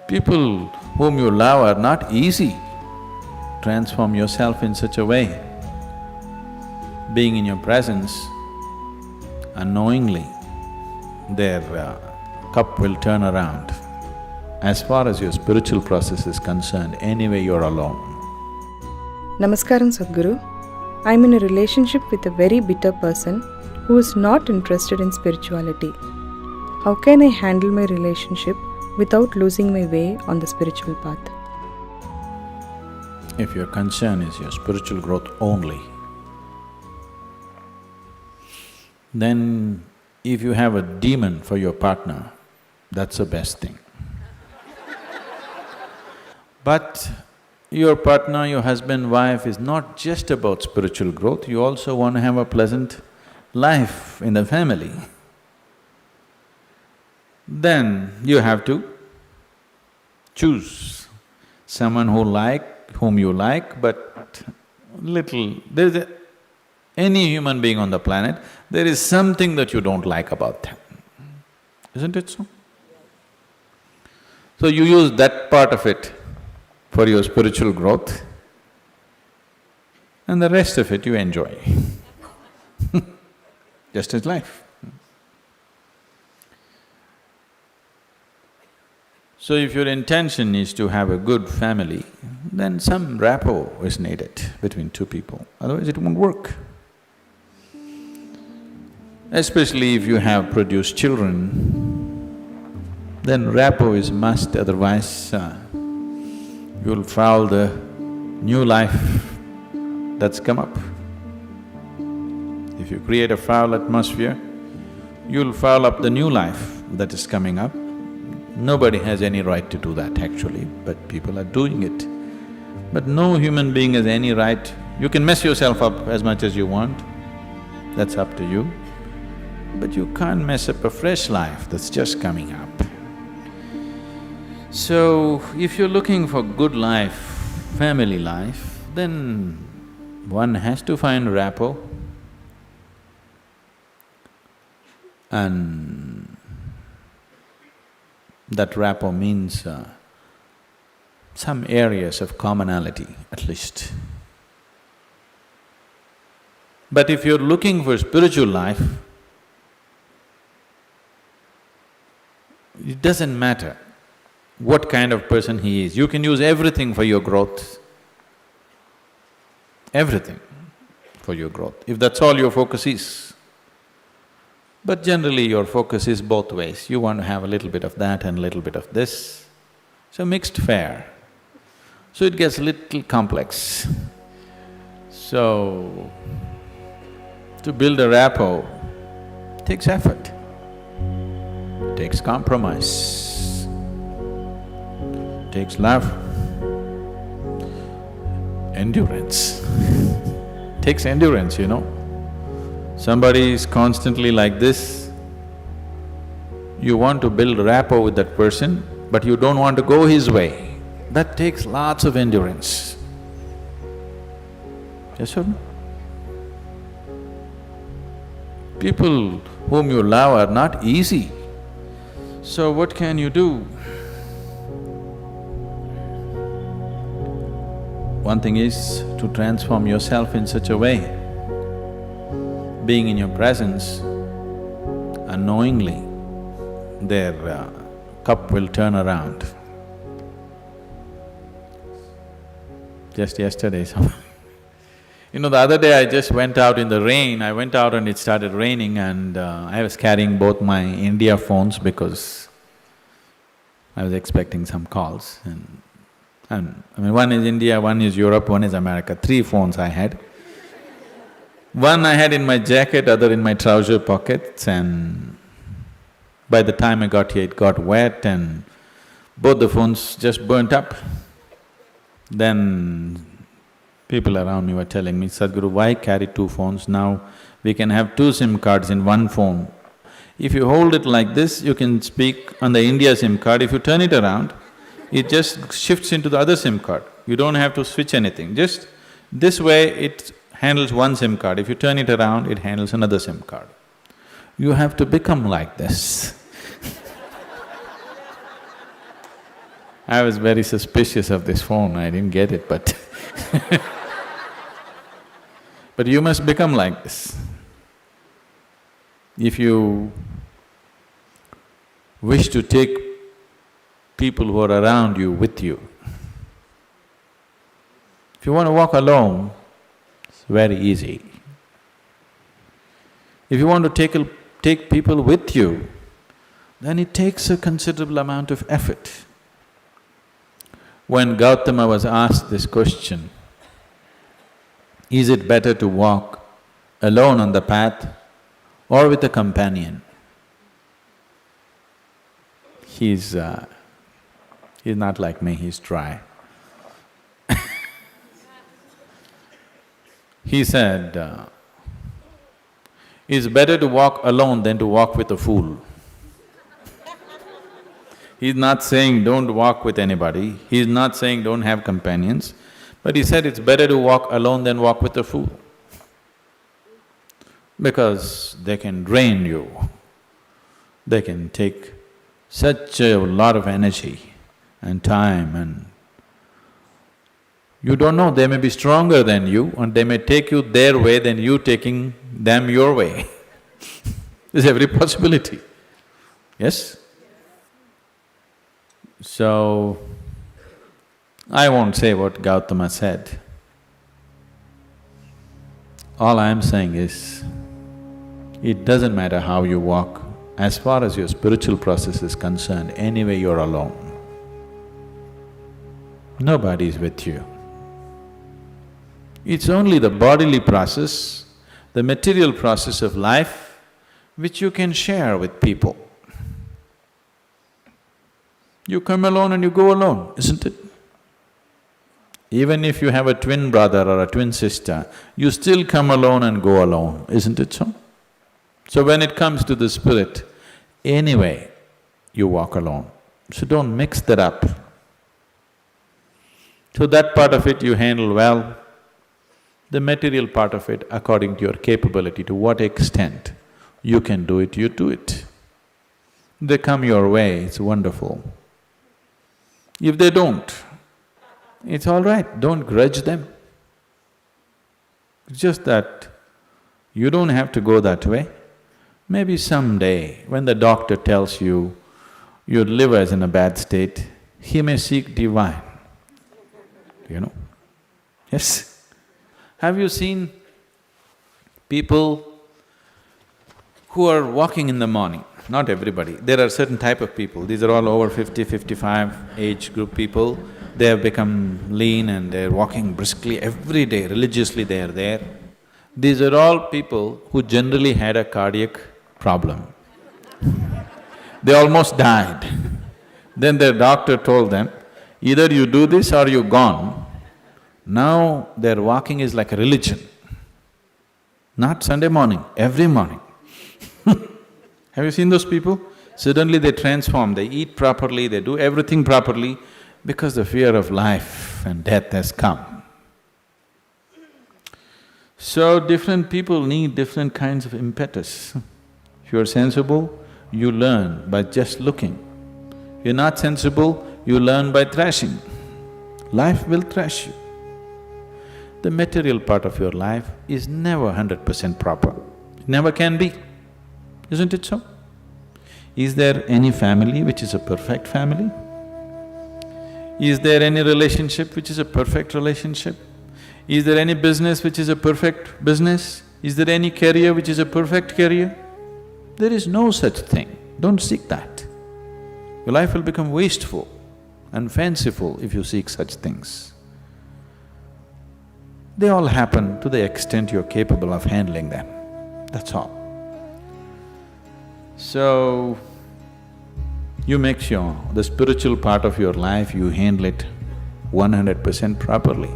People whom you love are not easy. Transform yourself in such a way. Being in your presence, unknowingly, their cup will turn around. As far as your spiritual process is concerned, anyway you're alone. Namaskaram Sadhguru. I'm in a relationship with a very bitter person who is not interested in spirituality. How can I handle my relationship without losing my way on the spiritual path? If your concern is your spiritual growth only, then if you have a demon for your partner, that's the best thing. But your partner, your husband, wife is not just about spiritual growth, you also want to have a pleasant life in the family. Then you have to choose someone whom you like, but any human being on the planet, there is something that you don't like about them, isn't it so? So you use that part of it for your spiritual growth, and the rest of it you enjoy. Just as life. So if your intention is to have a good family, then some rapport is needed between two people, otherwise it won't work. Especially if you have produced children, then rapport is must, otherwise you'll foul the new life that's come up. If you create a foul atmosphere, you'll foul up the new life that is coming up. Nobody has any right to do that actually, but people are doing it. But no human being has any right… You can mess yourself up as much as you want, that's up to you. But you can't mess up a fresh life that's just coming up. So, if you're looking for good life, family life, then one has to find rapport. And that rapport means some areas of commonality at least. But if you're looking for spiritual life, it doesn't matter what kind of person he is, you can use everything for your growth, everything for your growth, if that's all your focus is. But generally your focus is both ways, you want to have a little bit of that and a little bit of this, so mixed fare. So it gets little complex. So, to build a rapport takes effort, takes compromise, takes love, endurance. Takes endurance, you know. Somebody is constantly like this, you want to build rapport with that person, but you don't want to go his way. That takes lots of endurance. Yes or no? People whom you love are not easy. So what can you do? One thing is to transform yourself in such a way. Being in your presence, unknowingly, their cup will turn around. Just yesterday, you know, the other day I just went out in the rain, I went out and it started raining and I was carrying both my India phones because I was expecting some calls and I mean, one is India, one is Europe, one is America, 3 phones I had. One I had in my jacket, other in my trouser pockets, and by the time I got here it got wet and both the phones just burnt up. Then people around me were telling me, Sadhguru, why carry 2 phones? Now we can have 2 SIM cards in one phone. If you hold it like this, you can speak on the India SIM card. If you turn it around, it just shifts into the other SIM card. You don't have to switch anything, just this way it handles one SIM card. If you turn it around, it handles another SIM card. You have to become like this. I was very suspicious of this phone, I didn't get it, but but you must become like this. If you wish to take people who are around you with you, if you want to walk alone, it's very easy. If you want to take people with you, then it takes a considerable amount of effort. When Gautama was asked this question, is it better to walk alone on the path or with a companion? He's not like me, he's dry. He said, it's better to walk alone than to walk with a fool. He's not saying don't walk with anybody, he's not saying don't have companions, but he said it's better to walk alone than walk with a fool. Because they can drain you, they can take such a lot of energy and time, and you don't know, they may be stronger than you and they may take you their way than you taking them your way. There's every possibility, yes? So, I won't say what Gautama said. All I am saying is, it doesn't matter how you walk, as far as your spiritual process is concerned, anyway you're alone. Nobody is with you. It's only the bodily process, the material process of life, which you can share with people. You come alone and you go alone, isn't it? Even if you have a twin brother or a twin sister, you still come alone and go alone, isn't it so? So when it comes to the spirit, anyway, you walk alone. So don't mix that up. So that part of it you handle well. The material part of it, according to your capability, to what extent you can do it, you do it. They come your way, it's wonderful. If they don't, it's all right, don't grudge them. It's just that you don't have to go that way. Maybe someday, when the doctor tells you your liver is in a bad state, he may seek divine, you know. Yes? Have you seen people who are walking in the morning? Not everybody, there are certain type of people, these are all over 50, 55 age group people. They have become lean and they're walking briskly every day, religiously they are there. These are all people who generally had a cardiac problem. They almost died. Then their doctor told them, either you do this or you're gone. Now their walking is like a religion. Not Sunday morning, every morning. Have you seen those people? Suddenly they transform, they eat properly, they do everything properly because the fear of life and death has come. So different people need different kinds of impetus. If you're sensible, you learn by just looking. If you're not sensible, you learn by thrashing. Life will thrash you. The material part of your life is never 100% proper, it never can be. Isn't it so? Is there any family which is a perfect family? Is there any relationship which is a perfect relationship? Is there any business which is a perfect business? Is there any career which is a perfect career? There is no such thing, don't seek that. Your life will become wasteful and fanciful if you seek such things. They all happen to the extent you're capable of handling them, that's all. So, you make sure the spiritual part of your life, you handle it 100% properly.